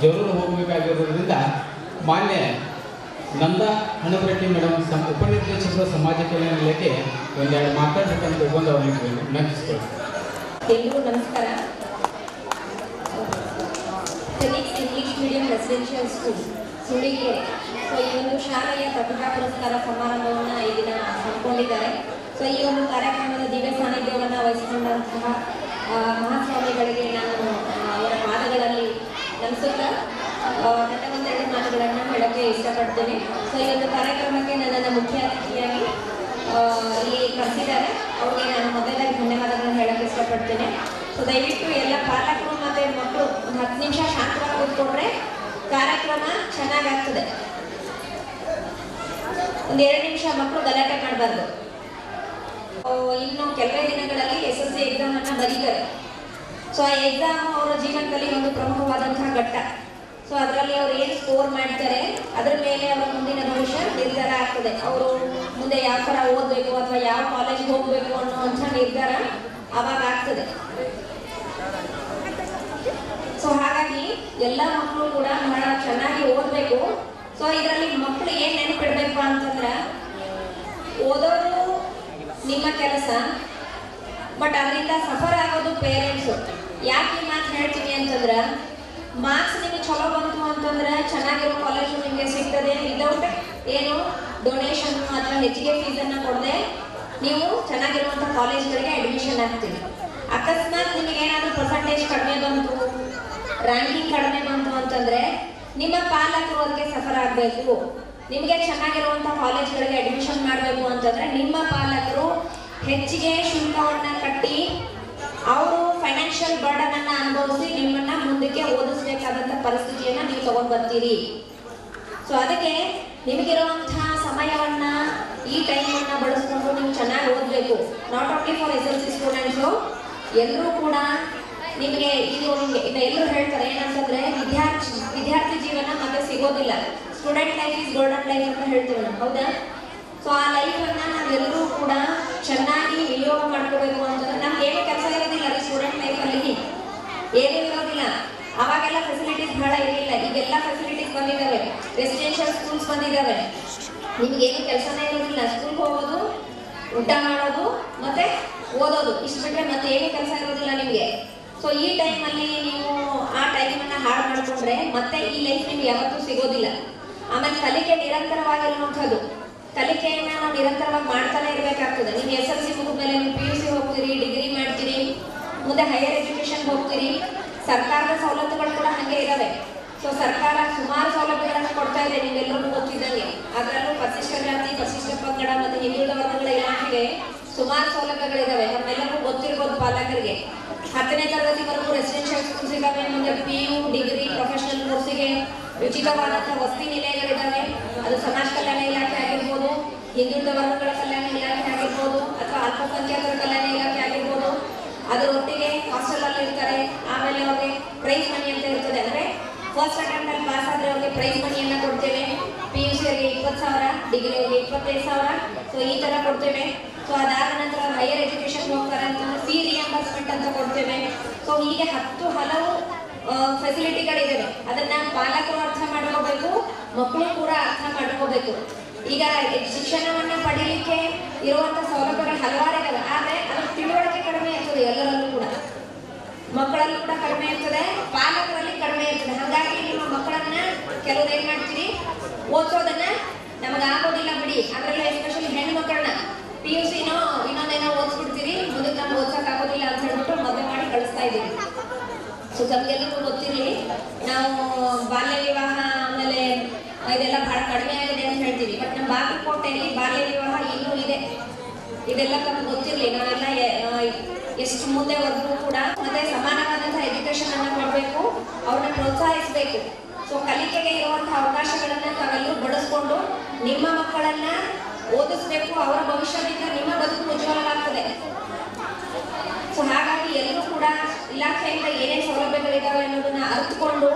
ಜರೂರು ಹೋಗಬೇಕಾಗಿರೋದ್ರಿಂದ ಮಾನ್ಯ ನಂದ ಹಣಪರೆಡ್ಡಿ ಮೇಡಮ್ ಉಪನಿರ್ದೇಶಕರು ಸಮಾಜ ಕಲ್ಯಾಣ ಇಲಾಖೆ ಒಂದೆರಡು ಮಾತಾಡಬೇಕಂತ ಒಂದು ಅವರಿಗೆ ವಿನಂತಿಸ್ತಾರೆ. ಎಲ್ಲರಿಗೂ ನಮಸ್ಕಾರ. Phoenix English medium residential school Suligere. So ಈ ಒಂದು ಶಾಲೆಯ ಪ್ರತಿಭಾ ಪುರಸ್ಕಾರ ಸಮಾರಂಭವನ್ನು ಈ ದಿನ ಹಮ್ಮಿಕೊಂಡಿದ್ದಾರೆ. ಸೊ ಈ ಒಂದು ಕಾರ್ಯಕ್ರಮದ ದಿವ್ಯ ಸಾನ್ನಿಧ್ಯವನ್ನು ವಹಿಸಿಕೊಂಡಂತಹ ಮಹಾಸ್ವಾಮಿಗಳಿಗೆ ನಾನು ಅವರ ಪಾದಗಳಲ್ಲಿ ನಮಿಸುತ್ತಾ ನನ್ನ ಒಂದೆರಡು ಮಾತುಗಳನ್ನು ಹೇಳೋಕ್ಕೆ ಇಷ್ಟಪಡ್ತೇನೆ. ಸೊ ಈ ಒಂದು ಕಾರ್ಯಕ್ರಮಕ್ಕೆ ನನ್ನನ್ನು ಮುಖ್ಯ ಅತಿಥಿಯಾಗಿ ಇಲ್ಲಿ ಕರೆಸಿದ್ದಾರೆ. ಅವ್ರಿಗೆ ನಾನು ಮೊದಲಾಗಿ ಧನ್ಯವಾದಗಳನ್ನು ಹೇಳೋಕ್ಕೆ ಇಷ್ಟಪಡ್ತೇನೆ. ಸೊ ದಯವಿಟ್ಟು ಎಲ್ಲ ಪಾಲಕರು ಮತ್ತು ಮಕ್ಕಳು ಒಂದು 10 ನಿಮಿಷ ಶಾಂತವಾಗಿ ಕೂತ್ಕೊಂಡ್ರೆ ಕಾರ್ಯಕ್ರಮ ಚೆನ್ನಾಗಾಗ್ತದೆ. ಒಂದು 2 ನಿಮಿಷ ಮಕ್ಕಳು ಗಲಾಟೆ ಮಾಡಬಾರ್ದು. ಇನ್ನು ಕೆಲವೇ ದಿನಗಳಲ್ಲಿ SSLC ಎಕ್ಸಾಮನ್ನು ಬರೀತಾರೆ. ಸೊ ಆ ಎಕ್ಸಾಮ್ ಅವರ ಜೀವನದಲ್ಲಿ ಒಂದು ಪ್ರಮುಖವಾದಂತಹ ಘಟ್ಟ. ಸೊ ಅದರಲ್ಲಿ ಅವ್ರು ಏನು ಸ್ಕೋರ್ ಮಾಡ್ತಾರೆ ಅದರ ಮೇಲೆ ಅವರ ಮುಂದಿನ ಭವಿಷ್ಯ ನಿರ್ಧಾರ ಆಗ್ತದೆ. ಅವರು ಮುಂದೆ ಯಾವ ಥರ ಓದಬೇಕು ಅಥವಾ ಯಾವ ಕಾಲೇಜ್ಗೆ ಹೋಗಬೇಕು ಅನ್ನುವಂಥ ನಿರ್ಧಾರ ಆವಾಗ ಆಗ್ತದೆ. ಸೊ ಹಾಗಾಗಿ ಎಲ್ಲ ಮಕ್ಕಳು ಕೂಡ ಬಹಳ ಚೆನ್ನಾಗಿ ಓದಬೇಕು. ಸೊ ಇದರಲ್ಲಿ ಮಕ್ಕಳು ಏನು ನೆನಪಿಡ್ಬೇಕು ಅಂತಂದ್ರೆ, ಓದೋದು ನಿಮ್ಮ ಕೆಲಸ, ಬಟ್ ಅದರಿಂದ ಸಫರ್ ಆಗೋದು ಪೇರೆಂಟ್ಸು. ಯಾಕೆ ಈ ಮಾತು ಹೇಳ್ತೀನಿ ಅಂತಂದ್ರೆ, ಮಾರ್ಕ್ಸ್ ನಿಮಗೆ ಚಲೋ ಬಂತು ಅಂತಂದ್ರೆ ಚೆನ್ನಾಗಿರೋ ಕಾಲೇಜು ನಿಮಗೆ ಸಿಗ್ತದೆ. ವಿದೌಟ್ ಏನು ಡೊನೇಷನ್ ಅಥವಾ ಹೆಚ್ಚಿಗೆ ಫೀಸನ್ನು ಕೊಡದೆ ನೀವು ಚೆನ್ನಾಗಿರುವಂಥ ಕಾಲೇಜ್ಗಳಿಗೆ ಅಡ್ಮಿಷನ್ ಆಗ್ತೀವಿ. ಅಕಸ್ಮಾತ್ ನಿಮಗೆ ಏನಾದರೂ ಪರ್ಸಂಟೇಜ್ ಕಡಿಮೆ ಬಂತು, ರ್ಯಾಂಕಿಂಗ್ ಕಡಿಮೆ ಬಂತು ಅಂತಂದರೆ ನಿಮ್ಮ ಪಾಲಕರು ಅದಕ್ಕೆ ಸಫರ್ ಆಗಬೇಕು. ನಿಮಗೆ ಚೆನ್ನಾಗಿರುವಂಥ ಕಾಲೇಜ್ಗಳಿಗೆ ಅಡ್ಮಿಷನ್ ಮಾಡಬೇಕು ಅಂತಂದರೆ ನಿಮ್ಮ ಪಾಲಕರು ಹೆಚ್ಚಿಗೆ ಶುಲ್ಕವನ್ನು ಕಟ್ಟಿ ಅವರು ಫೈನಾನ್ಷಿಯಲ್ ಬರ್ಡನನ್ನು ಅನುಭವಿಸಿ ನಿಮ್ಮನ್ನು ಮುಂದಕ್ಕೆ ಓದಿಸ್ಬೇಕಾದಂಥ ಪರಿಸ್ಥಿತಿಯನ್ನು ನೀವು ತಗೊಂಡು ಬರ್ತೀರಿ. ಸೊ ಅದಕ್ಕೆ ನಿಮಗಿರುವಂತಹ ಸಮಯವನ್ನು ಈ ಟೈಮನ್ನು ಬಳಸ್ಕೊಂಡು ನೀವು ಚೆನ್ನಾಗಿ ಓದಬೇಕು. Not only for SSLC students, ಎಲ್ಲರೂ ಕೂಡ ನಿಮಗೆ ಇದು ಎಲ್ಲರೂ ಹೇಳ್ತಾರೆ ಏನಂತಂದರೆ, ವಿದ್ಯಾರ್ಥಿ ಜೀವನ ಮತ್ತೆ ಸಿಗೋದಿಲ್ಲ. Student life is golden life ಅಂತ ಹೇಳ್ತೀವಿ ನಾವು, ಹೌದಾ? ಸೊ ಆ ಲೈಫನ್ನು ನಾವೆಲ್ಲರೂ ಕೂಡ ಚೆನ್ನಾಗಿ ವಿನಿಯೋಗ ಮಾಡ್ಕೋಬೇಕು ಅಂತಂದ್ರೆ ನಮ್ಗೆ ಏನು ಕೆಲಸ ಇರೋದಿಲ್ಲ ರೀ ಸ್ಟೂಡೆಂಟ್ ಲೈಫಲ್ಲಿ, ಏನೂ ಇರೋದಿಲ್ಲ. ಅವಾಗೆಲ್ಲ ಫೆಸಿಲಿಟೀಸ್ ಬಹಳ ಇರಲಿಲ್ಲ. ಈಗೆಲ್ಲ ಫೆಸಿಲಿಟೀಸ್ ಬಂದಿದ್ದಾವೆ, ರೆಸಿಡೆನ್ಷಿಯಲ್ ಸ್ಕೂಲ್ಸ್ ಬಂದಿದ್ದಾವೆ. ನಿಮಗೇನು ಕೆಲಸನೇ ಇರೋದಿಲ್ಲ, ಸ್ಕೂಲ್ಗೆ ಹೋಗೋದು, ಊಟ ಮಾಡೋದು ಮತ್ತೆ ಓದೋದು, ಇಷ್ಟು ಬಿಟ್ಟರೆ ಮತ್ತೆ ಏನೂ ಕೆಲಸ ಇರೋದಿಲ್ಲ ನಿಮಗೆ. ಸೊ ಈ ಟೈಮಲ್ಲಿ ನೀವು ಆ ಟೈಮನ್ನು ಹಾಳು ಮಾಡಿಕೊಂಡ್ರೆ ಮತ್ತೆ ಈ ಲೈಫ್ ನಿಮ್ಗೆ ಯಾವತ್ತೂ ಸಿಗೋದಿಲ್ಲ. ಆಮೇಲೆ ಕಲಿಕೆ ನಿರಂತರವಾಗಿರುವಂಥದ್ದು, ಕಲಿಕೆಯನ್ನು ನಾವು ನಿರಂತರವಾಗಿ ಮಾಡ್ತಾನೆ ಇರಬೇಕಾಗ್ತದೆ. ನೀವು SSLC ಮುಗಿದ್ಮೇಲೆ ನೀವು PUC ಹೋಗ್ತೀರಿ, ಡಿಗ್ರಿ ಮಾಡ್ತೀರಿ, ಮುಂದೆ ಹೈಯರ್ ಎಜುಕೇಷನ್ಗೆ ಹೋಗ್ತೀರಿ. ಸರ್ಕಾರದ ಸವಲತ್ತುಗಳು ಕೂಡ ಹಾಗೆ ಇದ್ದಾವೆ. ಸೊ ಸರ್ಕಾರ ಸುಮಾರು ಸೌಲಭ್ಯಗಳನ್ನು ಕೊಡ್ತಾ ಇದೆ, ನೀವೆಲ್ಲರೂ ಗೊತ್ತಿದ್ದಂಗೆ. ಅದರಲ್ಲೂ ಪರಿಶಿಷ್ಟ ಜಾತಿ, ಪರಿಶಿಷ್ಟ ಪಂಗಡ ಮತ್ತು ಹಿಂದುಳಿದ ವರ್ಗಗಳ ಇಲಾಖೆಗೆ ಸುಮಾರು ಸೌಲಭ್ಯಗಳಿದ್ದಾವೆ. ನಮ್ಮೆಲ್ಲರಿಗೂ ಗೊತ್ತಿರ್ಬೋದು ಪಾಲಕರಿಗೆ. 10ನೇ ತರಗತಿವರೆಗೂ ರೆಸಿಡೆನ್ಷಿಯಲ್ ಸ್ಕೂಲ್ಸ್ ಇದ್ದಾವೆ. ಮುಂದೆ PU, ಡಿಗ್ರಿ, ಪ್ರೊಫೆಷನಲ್ ಕೋರ್ಸಿಗೆ ಉಚಿತವಾದಂಥ ವಸತಿ ನಿಲಯಗಳಿದ್ದಾವೆ. ಅದು ಸಮಾಜ ಕಲ್ಯಾಣ ಇಲಾಖೆ ಆಗಿರ್ಬೋದು, ಹಿಂದುಳಿದ ವರ್ಗಗಳ ಕಲ್ಯಾಣ ಇಲಾಖೆ ಆಗಿರ್ಬೋದು, ಅಥವಾ ಅಲ್ಪಸಂಖ್ಯಾತರ ಕಲ್ಯಾಣ ಇಲಾಖೆ ಆಗಿರ್ಬೋದು. ಅದರೊಟ್ಟಿಗೆ ಹಾಸ್ಟೆಲಲ್ಲಿ ಇರ್ತಾರೆ. ಆಮೇಲೆ ಅವ್ರಿಗೆ ಪ್ರೈಸ್ ಮನಿ ಅಂತ ಇರ್ತದೆ. ಅಂದರೆ ಫಸ್ಟ್ ಅಟೆಂಪ್ಟಲ್ಲಿ ಪಾಸ್ ಆದರೆ ಅವ್ರಿಗೆ ಪ್ರೈಸ್ ಮನಿಯನ್ನು ಕೊಡ್ತೇವೆ. PUC ಅವರಿಗೆ 20,000, ಡಿಗ್ರಿ ಅವರಿಗೆ 25,000. ಸೊ ಈ ಥರ ಕೊಡ್ತೇವೆ. ಸೊ ಅದಾದ ನಂತರ ಹೈಯರ್ ಎಜುಕೇಷನ್ಗೆ ಹೋಗ್ತಾರೆ ಅಂತಂದ್ರೆ ಫೀ ರಿಯಂಬರ್ಸ್ಮೆಂಟ್ ಅಂತ ಕೊಡ್ತೇವೆ. ಸೊ ಹೀಗೆ ಹಲವು ಫೆಸಿಲಿಟಿಗಳಿದ್ದಾವೆ. ಅದನ್ನು ಪಾಲಕರು ಅರ್ಥ ಮಾಡ್ಕೋಬೇಕು, ಮಕ್ಕಳು ಕೂಡ ಅರ್ಥ ಮಾಡ್ಕೋಬೇಕು. ಈಗ ಶಿಕ್ಷಣವನ್ನು ಪಡೀಲಿಕ್ಕೆ ಇರುವಂಥ ಸೌಲಭ್ಯಗಳು ಹಲವಾರು ಇದ್ದಾವೆ. ಆದರೆ ಅದರ ತಿಳುವಳಿಕೆ ಕಡಿಮೆ ಇರ್ತದೆ. ಎಲ್ಲರಲ್ಲೂ ಕೂಡ, ಮಕ್ಕಳಲ್ಲೂ ಕೂಡ ಕಡಿಮೆ ಇರ್ತದೆ, ಪಾಲಕರಲ್ಲಿ ಕಡಿಮೆ ಇರ್ತದೆ. ಹಾಗಾಗಿ ನಿಮ್ಮ ಮಕ್ಕಳನ್ನ ಕೆಲವ್ರು ಏನು ಮಾಡ್ತೀರಿ, ಓದಿಸೋದನ್ನ ನಮಗಾಗೋದಿಲ್ಲ ಬಿಡಿ, ಅದರಲ್ಲೂ ಎಸ್ಪೆಷಲಿ ಹೆಣ್ಣು ಮಕ್ಕಳನ್ನ PUCನೋ ಇನ್ನೊಂದೇನೋ ಓದಿಸ್ಬಿಡ್ತೀರಿ, ಮುಂದಕ್ಕೆ ನಮ್ಗೆ ಓದಿಸೋಕ್ಕಾಗೋದಿಲ್ಲ ಅಂತ ಹೇಳ್ಬಿಟ್ಟು ಮದುವೆ ಮಾಡಿ ಕಳಿಸ್ತಾ ಇದ್ದೀವಿ. ಸೊ ತಮಗೆಲ್ಲರಿಗೂ ಗೊತ್ತಿರಲಿ, ನಾವು ಬಾಲ್ಯ ವಿವಾಹ ಆಮೇಲೆ ಇದೆಲ್ಲ ಭಾಳ ಕಡಿಮೆ ಆಗಿದೆ ಅಂತ ಹೇಳ್ತೀವಿ. ಬಟ್ ನಮ್ಮ ಬಾಗಲಕೋಟೆಯಲ್ಲಿ ಬಾಲ್ಯ ವಿವಾಹ ಇನ್ನೂ ಇದೆ. ಇದೆಲ್ಲ ತಮ್ಗೆ ಗೊತ್ತಿರಲಿ. ನಾವೆಲ್ಲ ಎಷ್ಟು ಮುಂದೆ ಹೋದ್ರೂ ಕೂಡ ಮತ್ತೆ ಸಮಾನವಾದಂಥ ಎಜುಕೇಷನನ್ನು ಕೊಡಬೇಕು, ಅವ್ರನ್ನ ಪ್ರೋತ್ಸಾಹಿಸಬೇಕು. ಸೊ ಕಲಿಕೆಗೆ ಇರುವಂಥ ಅವಕಾಶಗಳನ್ನು ತಾವೆಲ್ಲರೂ ಬಳಸ್ಕೊಂಡು ನಿಮ್ಮ ಮಕ್ಕಳನ್ನು ಓದಿಸ್ಬೇಕು. ಅವರ ಭವಿಷ್ಯದಿಂದ ನಿಮ್ಮ ಬದುಕು ಉಜ್ವಲವಾಗ್ತದೆ. ಸೊ ಹಾಗಾಗಿ ಎಲ್ಲರೂ ಕೂಡ ಇಲಾಖೆಯಿಂದ ಏನೇನು ಸೌಲಭ್ಯಗಳಿದ್ದಾವೆ ಅನ್ನೋದನ್ನ ಅರಿತುಕೊಂಡು,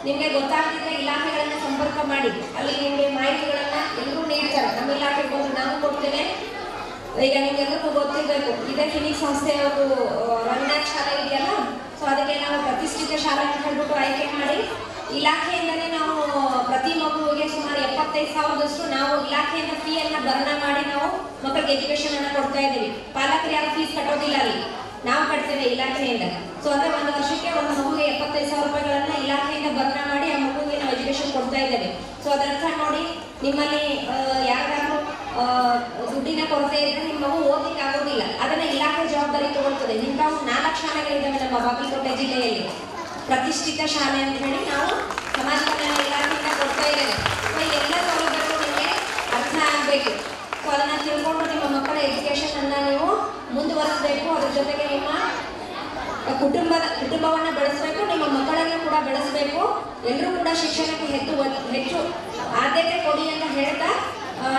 ನಿಮಗೆ ಗೊತ್ತಾಗ್ತಿದ್ರೆ ಇಲಾಖೆಗಳನ್ನು ಸಂಪರ್ಕ ಮಾಡಿ, ಅಲ್ಲಿ ನಿಮಗೆ ಮಾಹಿತಿಗಳನ್ನು ಎಲ್ಲರೂ ನೀಡ್ತಾರೆ. ನಮ್ಮ ಇಲಾಖೆಗೆ ಬಂದು ನಾವು ಕೊಡ್ತೇವೆ. ಈಗ ನಿಮಗೆಲ್ಲರಿಗೂ ಗೊತ್ತಿರಬೇಕು, ಇದೇ ಫಿನಿಕ್ಸ್ ಸಂಸ್ಥೆಯವರು ರಂಗನಾಥ್ ಶಾಲೆ ಇದೆಯಲ್ಲ, ಸೊ ಅದಕ್ಕೆ ನಾವು ಪ್ರತಿಷ್ಠಿತ ಶಾಲೆ ಅಂತ ಹೇಳ್ಬಿಟ್ಟು ಆಯ್ಕೆ ಮಾಡಿ ಇಲಾಖೆಯಿಂದ ಫೀಯನ್ನ ಭರಣ ಮಾಡಿ ನಾವು ಮಕ್ಕಳಿಗೆ ಎಜುಕೇಶನ್ ಅನ್ನ ಕೊಡ್ತಾ ಇದ್ದೀವಿ. ಪಾಲಕರು ಯಾರು ಫೀಸ್ ಕಟ್ಟೋದಿಲ್ಲ ಅಲ್ಲಿ, ನಾವು ಕಟ್ತೇವೆ ಇಲಾಖೆಯಿಂದ. ಸೊ ಅಂದ್ರೆ ಒಂದು ವರ್ಷಕ್ಕೆ ಒಂದು ಮಗುಗೆ 75,000 ರೂಪಾಯಿಗಳನ್ನ ಇಲಾಖೆಯಿಂದ ಭರಣ ಮಾಡಿ ಆ ಮಗುವಿಗೆ ನಾವು ಎಜುಕೇಶನ್ ಕೊಡ್ತಾ ಇದ್ದೇವೆ. ಸೊ ಅದರ್ಥ ನೋಡಿ, ನಿಮ್ಮಲ್ಲಿ ಯಾರಾದ್ರೂ ದುಡ್ಡಿನ ಕೊರತೆ ಇದ್ರೆ ನಿಮ್ಮ ಮಗು ಓದಲಿಕ್ಕೆ ಆಗೋದಿಲ್ಲ, ಅದನ್ನ ಇಲಾಖೆ ಜವಾಬ್ದಾರಿ ತಗೊಳ್ತದೆ. ಇಂಥವು 4 ಶಾಲೆಗಳಿದ್ದಾವೆ ನಮ್ಮ ಬಾಗಲಕೋಟೆ ಜಿಲ್ಲೆಯಲ್ಲಿ, ಪ್ರತಿಷ್ಠಿತ ಶಾಲೆ ಅಂತ ಹೇಳಿ ನಾವು ಸಮಾಜ ಕಲ್ಯಾಣ ಇಲಾಖೆಯಿಂದ ಕೊಡ್ತಾ ಇದ್ದೇವೆ. ಸೊ ಎಲ್ಲ ಸೌಲಭ್ಯಗಳು ನಿಮಗೆ ಅರ್ಥ ಆಗಬೇಕು. ಸೊ ಅದನ್ನ ತಿಳ್ಕೊಂಡು ನಿಮ್ಮ ಮಕ್ಕಳ ಎಜುಕೇಶನ್ ಅನ್ನ ನೀವು ಮುಂದುವರಿಸಬೇಕು. ಅದ್ರ ಜೊತೆಗೆ ನಿಮ್ಮ ಕುಟುಂಬವನ್ನ ಬೆಳೆಸಬೇಕು, ನಿಮ್ಮ ಮಕ್ಕಳನ್ನು ಕೂಡ ಬೆಳೆಸಬೇಕು. ಎಲ್ಲರೂ ಕೂಡ ಶಿಕ್ಷಣಕ್ಕೆ ಹೆಚ್ಚು ಆದ್ಯತೆ ಕೊಡಿ ಅಂತ ಹೇಳ್ತಾ,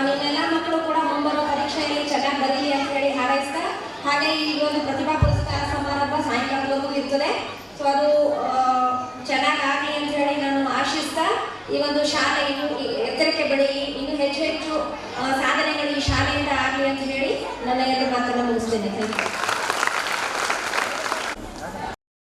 ನಿಮ್ಮೆಲ್ಲ ಮಕ್ಕಳು ಕೂಡ ಮುಂಬರುವ ಪರೀಕ್ಷೆಯಲ್ಲಿ ಚೆನ್ನಾಗಿ ಬರಲಿ ಅಂತ ಹೇಳಿ ಹಾರೈಸ್ತಾ, ಹಾಗೆ ಈ ಒಂದು ಪ್ರತಿಭಾ ಪುರಸ್ಕಾರ ಸಮಾರಂಭ ಸಾಯಂಕಾಲದವರೆಗೂ ಇರ್ತದೆ. ಸೊ ಅದು ಚೆನ್ನಾಗಾಗಲಿ ಅಂತ ಹೇಳಿ ನಾನು ಆಶಿಸ್ತಾ, ಈ ಒಂದು ಶಾಲೆ ಇನ್ನೂ ಎತ್ತರಕ್ಕೆ ಬೆಳೀಲಿ, ಇನ್ನೂ ಹೆಚ್ಚು ಸಾಧನೆಗಳು ಈ ಶಾಲೆಯಿಂದ ಆಗಲಿ ಅಂತ ಹೇಳಿ ನನ್ನ 2 ಮಾತನ್ನು ಮುಗಿಸ್ತೇನೆ. Thank you.